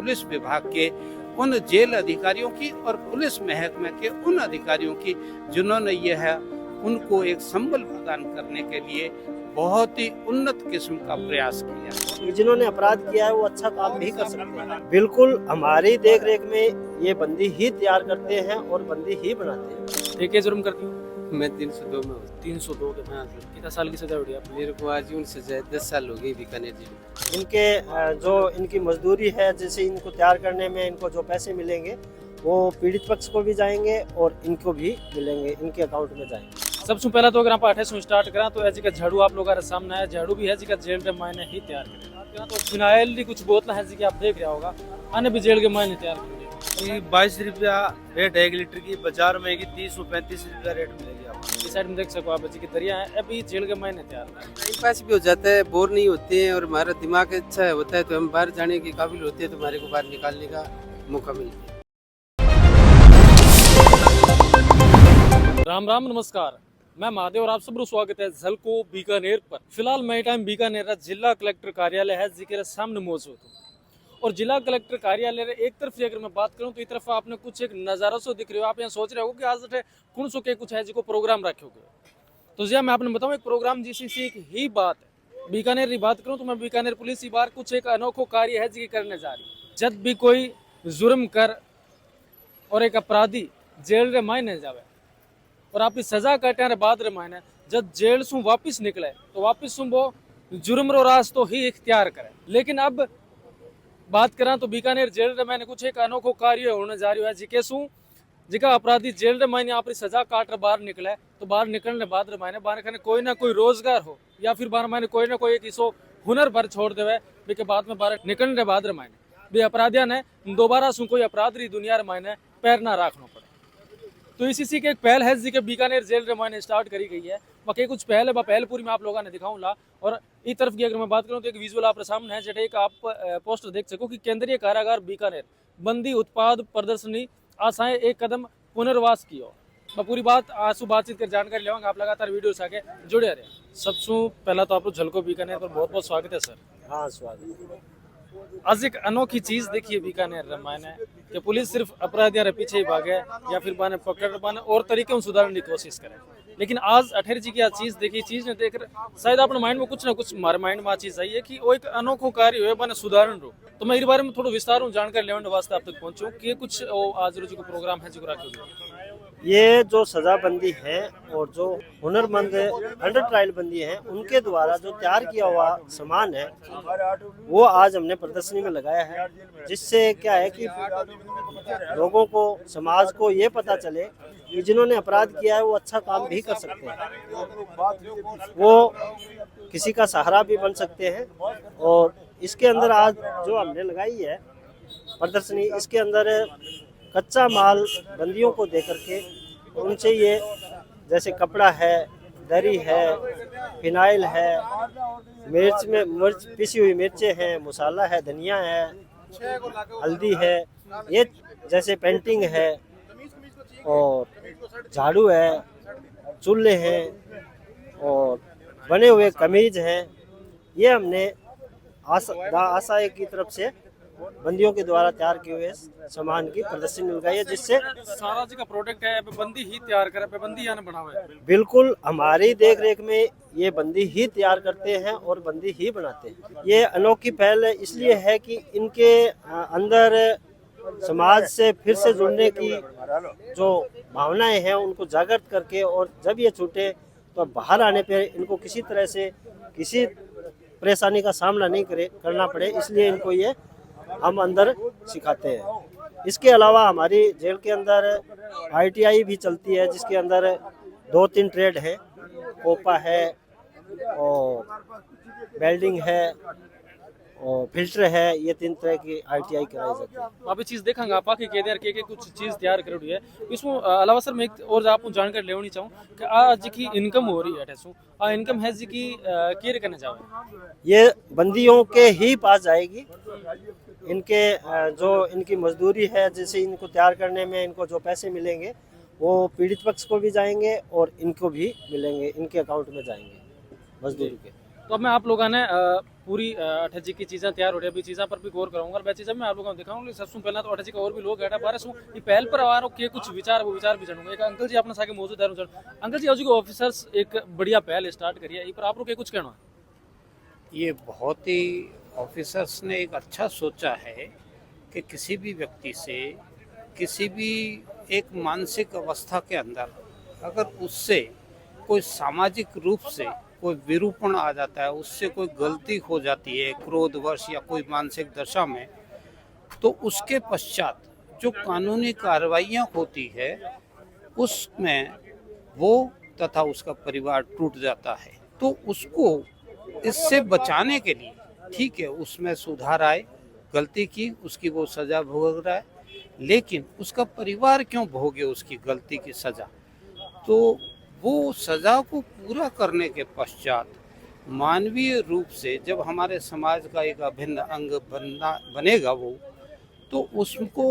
Police विभाग के उन जेल अधिकारियों की और पुलिस महकमे के उन अधिकारियों की जिन्होंने यह है उनको एक संबल प्रदान करने के लिए बहुत ही उन्नत किस्म का प्रयास किया। जिन्होंने अपराध किया है वो अच्छा काम भी कर सकते हैं। बिल्कुल हमारी देख रेख में ये बंदी ही तैयार करते हैं और बंदी ही बनाते हैं। ठीक है, जुर्म करती हूँ मैं 302 में हूँ। 302 के मैं कितना साल की सजा हुई आपको? मेरे को आजीवन सजा 10 साल हो गई बीकानेर जेल में। इनके जो इनकी मजदूरी है, जैसे इनको तैयार करने में इनको जो पैसे मिलेंगे वो पीड़ित पक्ष को भी जाएंगे और इनको भी मिलेंगे, इनके अकाउंट में जाएंगे। सबसे पहला तो अगर आप 28 स्टार्ट करा तो ऐसी का झाड़ू आप लोग सामने है, झाड़ू भी है जी का जेल के मायने ही तैयार करें। तो फिनाइल की कुछ बोतल है जी की आप देख रहे होगा, आने भी जेल के मायने तैयार करेंगे। 22 रुपया रेट है 1 लीटर की, बाजार में 30-35 रुपया रेट मिलेगी आपको। इस साइड में देख सको आप जी की दरिया है, अभी जेल के मायने तैयार करें। टाइम पास भी हो जाता है, बोर नहीं होते हैं और हमारा दिमाग अच्छा होता है तो हम बाहर जाने के काबिल होते हैं तो हमारे को बाहर निकालने का मौका मिलता है। राम राम, नमस्कार, मैं महादेव और आप सबको स्वागत है झलको बीकानेर पर। फिलहाल मैं टाइम बीकानेर जिला कलेक्टर कार्यालय है जी के सामने मौजूद हूँ। और जिला कलेक्टर कार्यालय एक तरफ से अगर मैं बात करूँ तो एक तरफ आपने कुछ एक नज़ारा सो दिख रहे हो। आप यहाँ सोच रहे हो कि आज कौन सो के कुछ है जी को प्रोग्राम रखे हुए। तो जी मैं आपने बताऊँ एक प्रोग्राम जिसी से एक ही बात है। बीकानेर की बात करूँ तो मैं बीकानेर पुलिस की बार कुछ एक अनोखो कार्य है जी करने जा रही हूँ। जब भी कोई जुर्म कर और एक अपराधी जेल रे मायने जावे और आप सजा काटे बाद रे मायने जब जेल सु वापिस निकले तो वापिस सु वो जुर्म रो रास्तो ही इख्तियार करे। लेकिन अब बात करा तो बीकानेर जेल रे मायने कुछ एक अनोखो कार्य होने जा रही है जिके सु जिका अपराधी जेल रे मायने आप सजा काट रे बाहर निकले तो बाहर निकलने बाद रे मायने बाहर खाने कोई ना कोई रोजगार हो या फिर बाहर मायने कोई ना कोई एक इसो हुनर भर छोड़ देवे के बाद में बाहर निकलने बाद रे मायने भी अपराधिया ने दोबारा सु कोई अपराध री दुनिया रे मायने पैर ना रखना पड़े। तो इसी की एक पहल है जी के बीकानेर जेल रे मायने स्टार्ट करी गई है। बाकी कुछ पहल है, पहल पूरी मैं आप लोगों ने दिखाऊंगा। और इस तरफ की अगर मैं बात करूं तो एक विजुअल आप सामने है जेटे एक आप पोस्टर देख सको कि केंद्रीय कारागार बीकानेर बंदी उत्पाद प्रदर्शनी आशाएं एक कदम पुनर्वास की हो। मैं पूरी बात आंसू बातचीत कर जानकारी लेवांगा, आप लगातार वीडियो आगे जुड़े रहे। सबसे पहला तो आप लोग झलको बीकानेर पर बहुत बहुत स्वागत है सर। हाँ, स्वागत। आज एक अनोखी चीज देखिए बीकानेर मायने कि पुलिस सिर्फ अपराधियों के पीछे ही भागे या फिर बाने पकड़ बाने और तरीके में सुधारने की कोशिश करे। लेकिन आज अठेर जी की आज चीज देखी, चीज ने देखकर शायद अपने माइंड में कुछ ना कुछ हमारे माइंड में आ चीज आई है कि वो एक अनोखो कार्य है बाने सुधारण रो। तो मैं इस बारे में थोड़ा विस्तार जानकारी लेने वास्ते आप तक पहुंचूं कि ये कुछ आज रोज को प्रोग्राम है जो रखे। ये जो सजाबंदी है और जो हुनरमंद अंडर ट्रायल बंदी है उनके द्वारा जो तैयार किया हुआ सामान है वो आज हमने प्रदर्शनी में लगाया है, जिससे क्या है कि लोगों को, समाज को ये पता चले कि जिन्होंने अपराध किया है वो अच्छा काम भी कर सकते हैं, वो किसी का सहारा भी बन सकते हैं। और इसके अंदर आज जो हमने लगाई है प्रदर्शनी, इसके अंदर कच्चा माल बंदियों को दे करके उनसे ये जैसे कपड़ा है, दरी है, फिनाइल है, मिर्च पिसी हुई मिर्चें हैं, मसाला है, धनिया है, हल्दी है, ये जैसे पेंटिंग है और झाड़ू है, चूल्हे हैं और बने हुए कमीज हैं। ये हमने आशा की तरफ से बंदियों के द्वारा तैयार किए हुए सामान की प्रदर्शनी लगाई है, जिससे सारा जी का प्रोडक्ट है बंदी ही तैयार करे, बंदी यानी बनावे। बिल्कुल हमारी देख रेख में ये बंदी ही तैयार करते हैं और बंदी ही बनाते हैं। ये अनोखी पहल इसलिए है कि इनके अंदर समाज से फिर से जुड़ने की जो भावनाएं हैं उनको जागृत करके, और जब ये छूटे तो बाहर आने पे इनको किसी तरह से किसी परेशानी का सामना नहीं करना पड़े, इसलिए इनको ये हम अंदर सिखाते हैं। इसके अलावा हमारी जेल के अंदर ITI भी चलती है, जिसके अंदर 2-3 ट्रेड हैं, कोपा है और वेल्डिंग है और फिल्टर है। ये 3 तरह की ITI कराई जाती है। आप ये चीज देखेंगे आप आके के कुछ चीज तैयार कर रही है। इसमें अलावा सर मैं एक और आपको जानकारी लेनी चाहूँ कि आज की इनकम हो रही है इनकम है जी की केयर करने जावे, ये बंदियों के ही पास जाएगी। इनके जो इनकी मजदूरी है, जैसे इनको तैयार करने में इनको जो पैसे मिलेंगे वो पीड़ित पक्ष को भी जाएंगे और इनको भी मिलेंगे, इनके अकाउंट में जाएंगे मजदूरी के। तो अब मैं आप लोगों ने पूरी अठे जी की चीज़ें तैयार हो रही है, अभी चीज़ों पर भी गौर कराऊंगा और वह चीज़ें मैं आप लोगों को दिखाऊंगा। सबसे पहले तो अठे जी का और भी लोग है बारह सौ ये पहल पर आ के कुछ विचार वो विचार भी जानूंगा। एक अंकल जी अपने साथ मौजूद है। अंकल जी, आज के ऑफिसर्स एक बढ़िया पहल स्टार्ट करी है, पर आप लोग के कुछ कहना है? ये बहुत ही ऑफिसर्स ने एक अच्छा सोचा है कि किसी भी व्यक्ति से किसी भी एक मानसिक अवस्था के अंदर अगर उससे कोई सामाजिक रूप से कोई विरूपण आ जाता है, उससे कोई गलती हो जाती है क्रोधवश या कोई मानसिक दशा में, तो उसके पश्चात जो कानूनी कार्रवाइयाँ होती है उसमें वो तथा उसका परिवार टूट जाता है। तो उसको इससे बचाने के लिए ठीक है उसमें सुधार आए, गलती की उसकी वो सज़ा भोग रहा है, लेकिन उसका परिवार क्यों भोगे उसकी गलती की सज़ा। तो वो सज़ा को पूरा करने के पश्चात मानवीय रूप से जब हमारे समाज का एक अभिन्न अंग बनेगा वो, तो उसको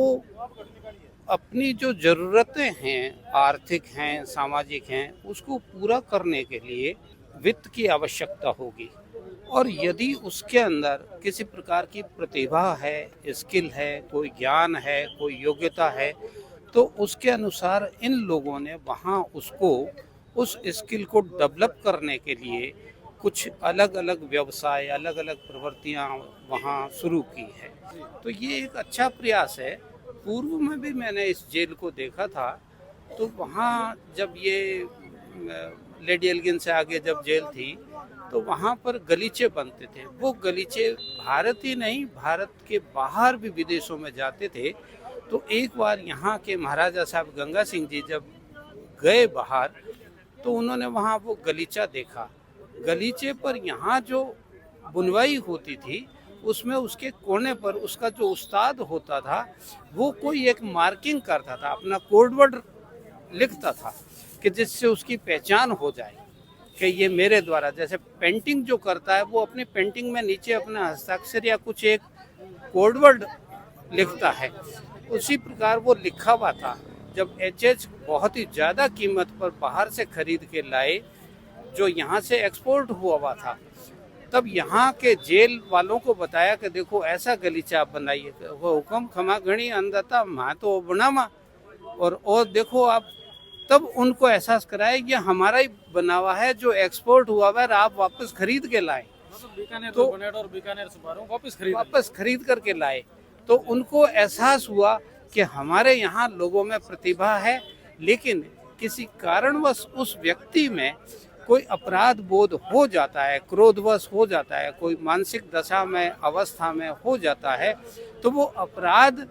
अपनी जो ज़रूरतें हैं, आर्थिक हैं, सामाजिक हैं, उसको पूरा करने के लिए वित्त की आवश्यकता होगी। और यदि उसके अंदर किसी प्रकार की प्रतिभा है, स्किल है, कोई ज्ञान है, कोई योग्यता है, तो उसके अनुसार इन लोगों ने वहाँ उसको उस स्किल को डेवलप करने के लिए कुछ अलग अलग व्यवसाय, अलग अलग प्रवृत्तियाँ वहाँ शुरू की है। तो ये एक अच्छा प्रयास है। पूर्व में भी मैंने इस जेल को देखा था, तो वहाँ जब ये लेडी एल्गिन से आगे जब जेल थी तो वहाँ पर गलीचे बनते थे। वो गलीचे भारत ही नहीं, भारत के बाहर भी विदेशों में जाते थे। तो एक बार यहाँ के महाराजा साहब गंगा सिंह जी जब गए बाहर, तो उन्होंने वहाँ वो गलीचा देखा। गलीचे पर यहाँ जो बुनवाई होती थी उसमें उसके कोने पर उसका जो उस्ताद होता था वो कोई एक मार्किंग करता था, अपना कोडवर्ड लिखता था कि जिससे उसकी पहचान हो जाए कि ये मेरे द्वारा, जैसे पेंटिंग जो करता है वो अपनी पेंटिंग में नीचे अपना हस्ताक्षर या कुछ एक कोडवर्ड लिखता है, उसी प्रकार वो लिखा हुआ था। जब एचएच बहुत ही ज़्यादा कीमत पर बाहर से खरीद के लाए, जो यहाँ से एक्सपोर्ट हुआ हुआ था, तब यहाँ के जेल वालों को बताया कि देखो ऐसा गलीचा आप बनाइए। वो हुक्म खमा घड़ी अंदता माँ तो बनावा, और देखो आप, तब उनको एहसास कराया ये हमारा ही बना हुआ है जो एक्सपोर्ट हुआ है, आप वापस खरीद के लाए। तो और बीकानेर वापस खरीद करके लाए। तो उनको एहसास हुआ कि हमारे यहाँ लोगों में प्रतिभा है, लेकिन किसी कारणवश उस व्यक्ति में कोई अपराध बोध हो जाता है, क्रोधवश हो जाता है, कोई मानसिक दशा में अवस्था में हो जाता है, तो वो अपराध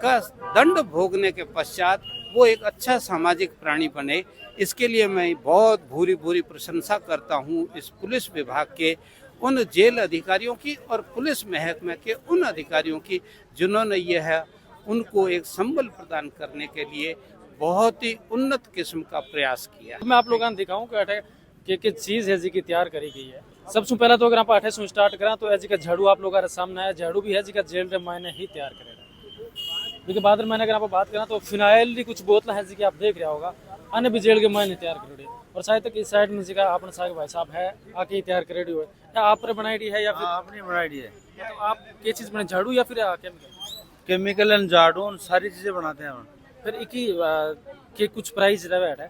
का दंड भोगने के पश्चात वो एक अच्छा सामाजिक प्राणी बने। इसके लिए मैं बहुत भूरी प्रशंसा करता हूँ इस पुलिस विभाग के उन जेल अधिकारियों की और पुलिस महकमे के उन अधिकारियों की जिन्होंने यह है उनको एक संबल प्रदान करने के लिए बहुत ही उन्नत किस्म का प्रयास किया। मैं आप लोगों ने दिखाऊं कि चीज है जी की तैयार करी गई है। सबसे पहले तो अगर आप 8 से स्टार्ट करा तो जी का झाड़ू आप लोगों के सामने है। झाड़ू भी है जी का जेल रे मायने ही तैयार करेगा। क्योंकि बाद में अगर आप बात करें तो फिनाइल की कुछ बोतल है जी की आप देख रहे होगा, अन्य भी जेल के मायने तैयार करेगी। और शायद तक इस साइड में जी का अपने साहब भाई साहब है आके ही तैयार करेगी हो, या आपने बनाई है या फिर आपने बनाई है? तो आप ये चीज बने झाड़ू या फिर केमिकल एंड झाड़ू सारी चीजें बनाते हैं हम। फिर एक ही के कुछ प्राइस रहे है?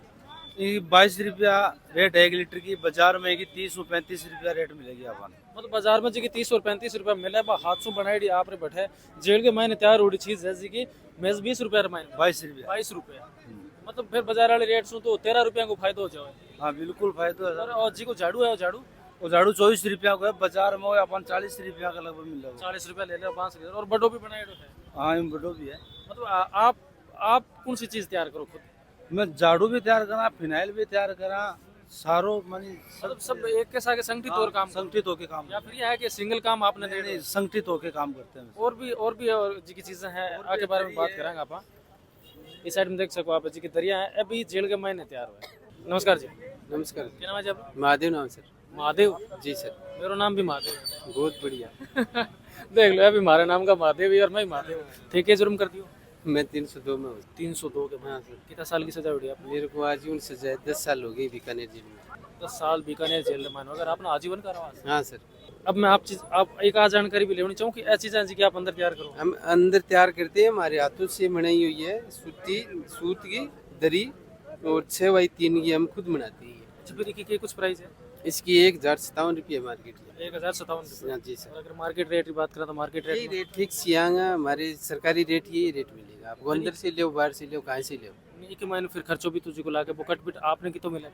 22 रुपया रेट है 1 लीटर की। बाजार में की 30-35 रुपया रेट मिलेगी आपको। मतलब बाजार में जी की 30 और 35 रुपया मिले, हाथ से बनाई आप रे बैठे जेल के मायने तैयार हो चीज है जी की 20 रुपया 22 रुपया। मतलब फिर बाजार वाले रेट सुन तो 13 रुपया को फायदा हो जाए। हाँ बिल्कुल फायदा है। और जी को झाड़ू है, वो झाड़ू 24 रुपया को है, बाजार में अपन 40 रुपया का लगभग मिल जाएगा। 40 रुपया ले ले 5 और बडो भी बनाए है। हाँ बडो भी है। मतलब आप कौन सी चीज तैयार करो खुद? मैं झाड़ू भी तैयार करा, फिनाइल भी तैयार करा, सारो मानी मतलब सब एक के साथ संगठित और काम संगठित होके काम, या फिर यह है कि सिंगल काम आपने नहीं संगठित होके काम करते हैं। और भी जी की चीजें हैं, आगे बारे में बात करेंगे। आप इस साइड में देख सको आप जी की दरिया है, अभी जेल के मायने तैयार हुए। नमस्कार जी। नमस्कार। क्या नाम है जी आपका? महादेव नाम सर। महादेव जी सर। मेरा नाम भी महादेव है। बहुत बढ़िया। देख लो अभी हमारे नाम का महादेव ही और मैं महादेव। ठीक है, जुर्म कर दियो। मैं 302 में हूँ। 302 के। हाँ सर। कितना साल की सजा हुई आप? मेरे को आजीवन सजा है, 10 साल हो गई बीकानेर जेल में। 10 साल बीकानेर जेल में मानो अगर आपने आजीवन कारावास। हाँ सर। अब मैं आप एक आध जानकारी भी लेनी चाहूँ कि ऐसी चीजें जी कि आप अंदर तैयार करो। हम अंदर तैयार करते हैं, हमारे हाथों से बनाई हुई है, सूत की दरी और 6x3 की हम खुद बनाते हैं। अच्छा, फिर की कुछ प्राइस है इसकी 1057 रुपये मार्केट में। 1057 हाँ जी सर। और अगर मार्केट रेट की बात करें तो मार्केट यही रेट में रेट फिक्स यहाँ हमारे सरकारी रेट यही रेट मिलेगा आपको। अंदर से लो, बाहर से लो, कहाँ से लो। एक महीने फिर खर्चों भी तुझे को लाके वो कट पिट आपने की तो मिला।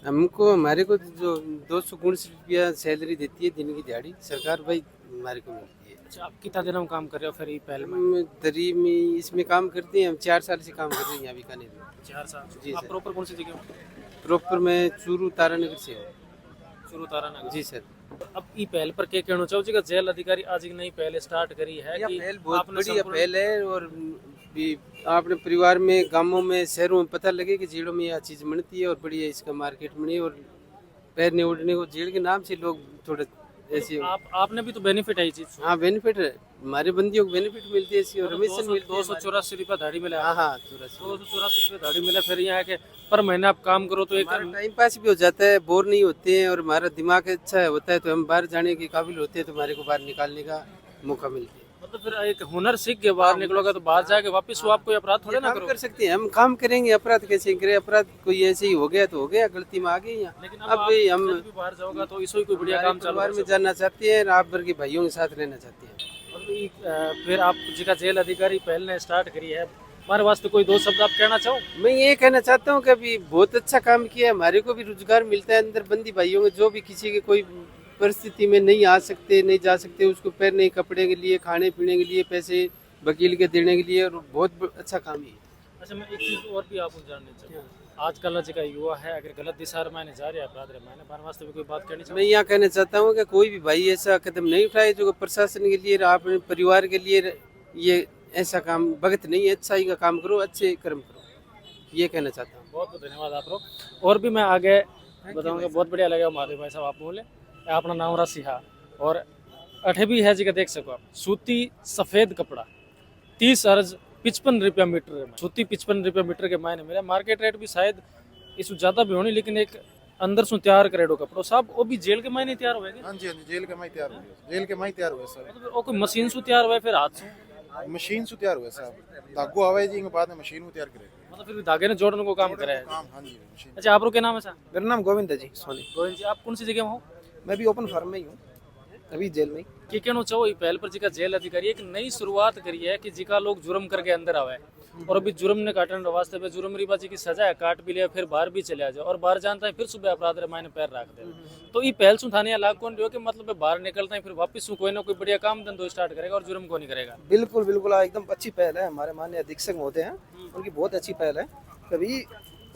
हमको हमारे को जो 269 रुपया सैलरी देती है दिन की दिहाड़ी, सरकार भाई हमारे को मिलती है। अच्छा, आप कितना दिन हम काम कर रहे हो फिर ये पहले में? हम दरी में इसमें काम करते हैं, हम 4 साल से काम कर रहे हैं यहाँ बीकानेर में। 4 साल। जी आप सर। प्रॉपर कौन सी जगह हो? प्रॉपर में चूरू तारानगर से हूँ। शुरू तारा नगर। जी सर। अब ई पहल पर क्या कहना चाहो जी का जेल अधिकारी आज की नई पहले स्टार्ट करी है यह कि पहल बहुत आपने बढ़िया संपूर्ण- पहल है। और भी आपने परिवार में, गांवों में, शहरों में पता लगे कि जेलों में यह चीज़ बनती है और बढ़िया इसका मार्केट बने और पैरने उड़ने को जेल के नाम से लोग थोड़ा ऐसे। आपने भी तो बेनिफिट है ये चीज। हाँ बेनिफिट है, हमारे बंदियों को बेनिफिट मिलती है इसकी और हमें से मिलती है। 284 रुपया दाढ़ी मिला। हाँ हाँ 284 रुपया दाढ़ी मिला। फिर यहाँ के पर महीने आप काम करो तो एक टाइम पास भी हो जाता है, बोर नहीं होते हैं और हमारा दिमाग अच्छा होता है तो हम बाहर जाने के काबिल होते हैं तो हमारे को बाहर निकालने का मौका मिलता है। मतलब फिर एक हुनर सीख के बाहर निकलोगे तो बाहर जाके वापस वो आप कोई अपराध थोड़े ना काम करो। कर सकते हैं, हम काम करेंगे। अपराध कैसे करें? अपराध कोई ऐसे ही हो गया तो हो गया, गलती में आ गई यहाँ। लेकिन अब आप भी हम जब भी बाहर जाओगा तो इसो ही कोई बढ़िया काम चालू परिवार कर में सको। जाना चाहते हैं, आप भर के भाइयों के साथ रहना चाहते हैं। मतलब फिर आप जी का जेल अधिकारी पहल ने स्टार्ट करी है, हमारे वास्ते कोई 2 शब्द आप कहना चाहो? मैं ये कहना चाहता हूँ कि अभी बहुत अच्छा काम किया, हमारे को भी रोजगार मिलता है। अंदर बंदी भाइयों में जो भी किसी के कोई परिस्थिति में नहीं आ सकते, नहीं जा सकते, उसको पहनने कपड़े के लिए, खाने पीने के लिए पैसे वकील के देने के लिए, और बहुत अच्छा काम है। अच्छा, मैं एक चीज और भी आपको जानना चाहूँ। आजकल जी का युवा है अगर गलत दिशा में जा रहा है अपराध मैंने हमारे वास्ते भी कोई बात करनी मैं चाहिए? यहाँ कहना चाहता हूँ कि कोई भी भाई ऐसा कदम नहीं उठाए जो प्रशासन के लिए, अपने परिवार के लिए ये ऐसा काम भगत नहीं है। अच्छाई का काम करो, अच्छे कर्म करो, ये कहना चाहता हूँ। बहुत बहुत धन्यवाद आप लोग। और भी मैं आगे बताऊंगा। बहुत बढ़िया लगा महादेव भाई साहब आप बोले। अपना नाम रहा सिहा और अठे भी है जी का देख सको आप। सूती सफेद कपड़ा 30 अर्ज 55 रुपया मीटर है। सूती 55 रुपया मीटर के मायने मेरा मार्केट रेट भी शायद इससे ज्यादा भी होनी, लेकिन एक अंदर से तैयार करेडो कपड़ो साहब वो भी जेल के मायने तैयार होएगा। हाँ जी जेल के माई तैयार हुए, जेल के माई तैयार हुए सर। मतलब वो कोई मशीन से तैयार हुआ है फिर हाथ से? मशीन से तैयार हुए साहब, धागो आवे जी के बाद में मशीन में तैयार करे मतलब फिर भी धागे ने जोड़ने को काम करे है। काम। हाँ जी मशीन। अच्छा, आप क्या नाम है सर? मेरा नाम गोविंद है जी, सोनी। गोविंद जी, आप कौन सी जगह में हो? मैं भी ओपन फार्म में ही हूँ, अभी जेल में ही। कि कहना चाहो ये पहल पर जी का जेल अधिकारी एक नई शुरुआत करी है कि जी का लोग जुर्म करके अंदर आवे और अभी जुर्म ने काटने वास्ते में जुर्म रिबाजी की सजा है, काट भी लिया फिर बाहर भी चले जाए और बाहर जानता है फिर सुबह अपराध रे मायने पैर रख दे। तो ये पहल सु थाने लाग कौन रहो कि मतलब बाहर निकलता है फिर वापस सु कोई ना कोई बढ़िया काम धंधो स्टार्ट करेगा और जुर्म को नहीं करेगा। बिल्कुल बिल्कुल एकदम अच्छी पहल है। हमारे माननीय अधीक्षक होते हैं, उनकी बहुत अच्छी पहल है। कभी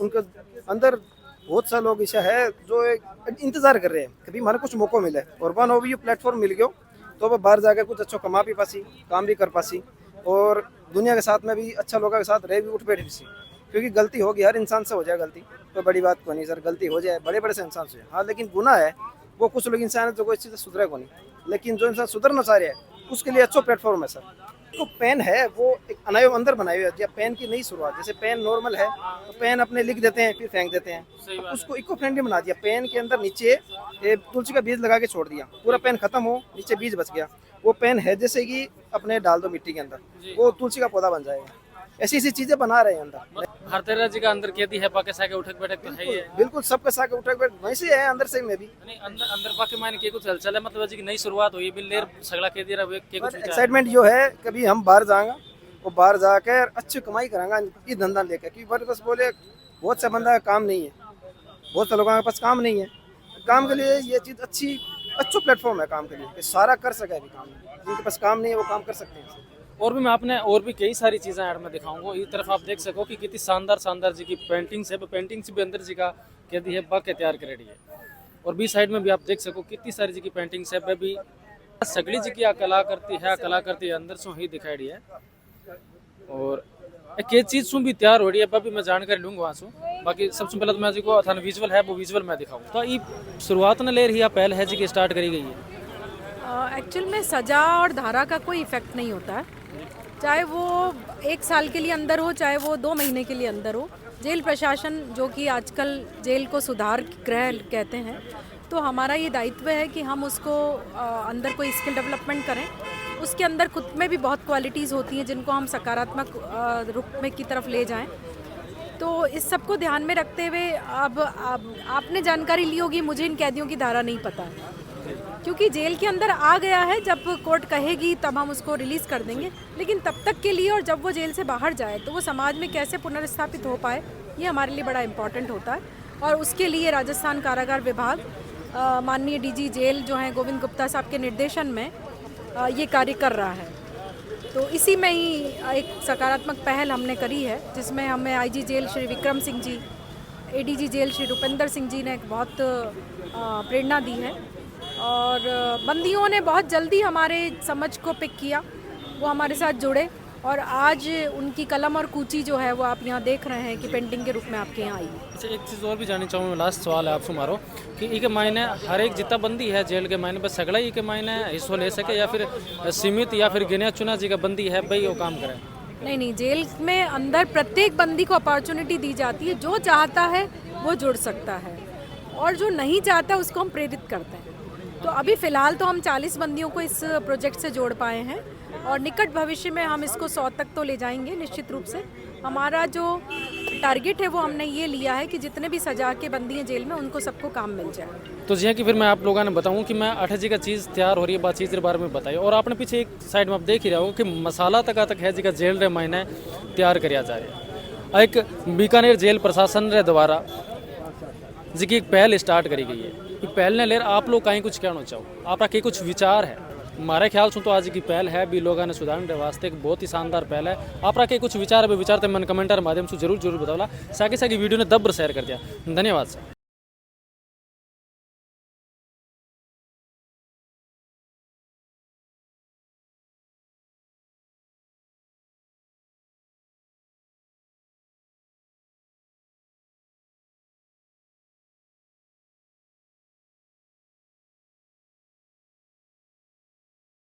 उनका अंदर बहुत सा लोग ऐसा है जो एक इंतजार कर रहे हैं कभी हमारे कुछ मौका मिले और वन हो भी प्लेटफॉर्म मिल गयो तो अब बाहर जाकर कुछ अच्छा कमा भी पासी, काम भी कर पासी और दुनिया के साथ में भी अच्छा लोगों के साथ रह भी उठ बैठ भी सी। क्योंकि गलती होगी, हर इंसान से हो जाए गलती, तो बड़ी बात को नहीं सर। गलती हो जाए बड़े बड़े से इंसान से, हाँ, लेकिन गुनाह है वो कुछ लोग इंसान है जो कोई चीज़ सुधरे को नहीं, लेकिन जो इंसान सुधरना चाह रहे हैं उसके लिए अच्छा प्लेटफॉर्म है सर। तो पेन है वो एक अनायो अंदर बनाई हुई है, या पेन की नई शुरुआत। जैसे पेन नॉर्मल है तो पेन अपने लिख देते हैं फिर फेंक देते हैं, अब उसको इको फ्रेंडली बना दिया। पेन के अंदर नीचे तुलसी का बीज लगा के छोड़ दिया, पूरा पेन खत्म हो नीचे बीज बच गया। वो पेन है जैसे कि अपने डाल दो मिट्टी के अंदर, वो तुलसी का पौधा बन जाएगा। ऐसी ऐसी चीजें बना रहे हैं अंदर। हर तरह जी का अंदर कैदी है पाके साके उठक बैठक तो है ही है। बिल्कुल सबके साथ उठक बैठ वैसे है अंदर से मैं भी। नहीं, अंदर अंदर बाकी मायने के कुछ हलचल है, मतलब जी की नई शुरुआत हुई बिल्लेर सगला कैदी रहा के कुछ विचार। एक्साइटमेंट जो है कभी हम बाहर जाएंगे, वो बाहर जाकर अच्छी कमाई करांगा ये धंधा लेकर। क्योंकि बस बोले बहुत सा बंदा काम नहीं है, बहुत से लोगों के पास काम नहीं है। काम के लिए ये चीज़ अच्छा प्लेटफॉर्म है काम के लिए, कि सारा कर सके। अभी काम जिनके पास काम नहीं है वो काम कर सकते हैं। और भी मैं आपने और भी कई सारी चीज़ें ऐड में दिखाऊंगा। इस तरफ आप देख सको कि कितनी शानदार शानदार जी की पेंटिंग्स है, पेंटिंग्स भी अंदर जी का कैदी है बाके तैयार करेडी है। और बी साइड में भी आप देख सको कितनी सारी जी की पेंटिंग्स है, वह भी सगली जी की कला करती है अंदर से ही दिखाई है। और एक चीज़ सुन भी तैयार हो रही है, भी मैं जानकारी लूँगा वहाँ से। बाकी सबसे पहले तो मैं जी को अथान विजुअल है वो विजुअल मैं दिखाऊँ। तो ये शुरुआत ने ले रही है पहल है जी की स्टार्ट करी गई है। एक्चुअल में सजा और धारा का कोई इफेक्ट नहीं होता है, चाहे वो 1 साल के लिए अंदर हो चाहे वो 2 महीने के लिए अंदर हो। जेल प्रशासन जो कि आजकल जेल को सुधार गृह कहते हैं, तो हमारा ये दायित्व है कि हम उसको अंदर कोई स्किल डेवलपमेंट करें। उसके अंदर खुद में भी बहुत क्वालिटीज़ होती हैं जिनको हम सकारात्मक रूप में की तरफ ले जाएं। तो इस सब को ध्यान में रखते हुए अब आपने जानकारी ली होगी, मुझे इन कैदियों की धारा नहीं पता है, क्योंकि जेल के अंदर आ गया है, जब कोर्ट कहेगी तब हम उसको रिलीज़ कर देंगे। लेकिन तब तक के लिए और जब वो जेल से बाहर जाए तो वो समाज में कैसे पुनर्स्थापित हो पाए, ये हमारे लिए बड़ा इम्पॉर्टेंट होता है। और उसके लिए राजस्थान कारागार विभाग माननीय डीजी जेल जो हैं गोविंद गुप्ता साहब के निर्देशन में ये कार्य कर रहा है। तो इसी में ही एक सकारात्मक पहल हमने करी है, जिसमें हमें IG jail Shri Vikram Singh ji, ADG jail Shri Rupendra Singh ji ने एक बहुत प्रेरणा दी है। और बंदियों ने बहुत जल्दी हमारे समझ को पिक किया, वो हमारे साथ जुड़े और आज उनकी कलम और कूची जो है वो आप यहाँ देख रहे हैं कि पेंटिंग के रूप में आपके यहाँ आई है। अच्छा, एक चीज़ और भी जाननी चाहूँगा, लास्ट सवाल है आपसे मारो कि ई के मायने हर एक जितना बंदी है जेल के मायने पर सगड़ा ई के मायने हिस्सों ले सके या फिर सीमित या फिर गिने चुना जी का बंदी है भाई वो काम करे? नहीं, जेल में अंदर प्रत्येक बंदी को अपॉर्चुनिटी दी जाती है। जो चाहता है वो जुड़ सकता है और जो नहीं चाहता उसको हम प्रेरित करते हैं। तो अभी फ़िलहाल तो हम 40 बंदियों को इस प्रोजेक्ट से जोड़ पाए हैं और निकट भविष्य में हम इसको 100 तक तो ले जाएंगे निश्चित रूप से। हमारा जो टारगेट है वो हमने ये लिया है कि जितने भी सजा के बंदी हैं जेल में उनको सबको काम मिल जाए। तो जी कि फिर मैं आप लोगों ने बताऊं कि मैं 8 जी का चीज़ तैयार हो रही है, बात चीज़ के बारे में बताइए। और आपने पीछे एक साइड में आप देख ही रहे हो कि मसाला तक है जी का जेल रे मायने तैयार कराया जा रहा है। एक बीकानेर जेल प्रशासन रे द्वारा जी की एक पहल स्टार्ट करी गई है। पहल ने लेर आप लोग कहीं कुछ कहना चाहो, आपका के कुछ विचार है? हमारे ख्याल से तो आज की पहल है भी लोगों ने सुधारने वास्ते एक बहुत ही शानदार पहल है। आप के कुछ विचार है विचार मन कमेंटर माध्यम से जरूर बताओला। साकी वीडियो ने दब्बर शेयर कर दिया। धन्यवाद सर।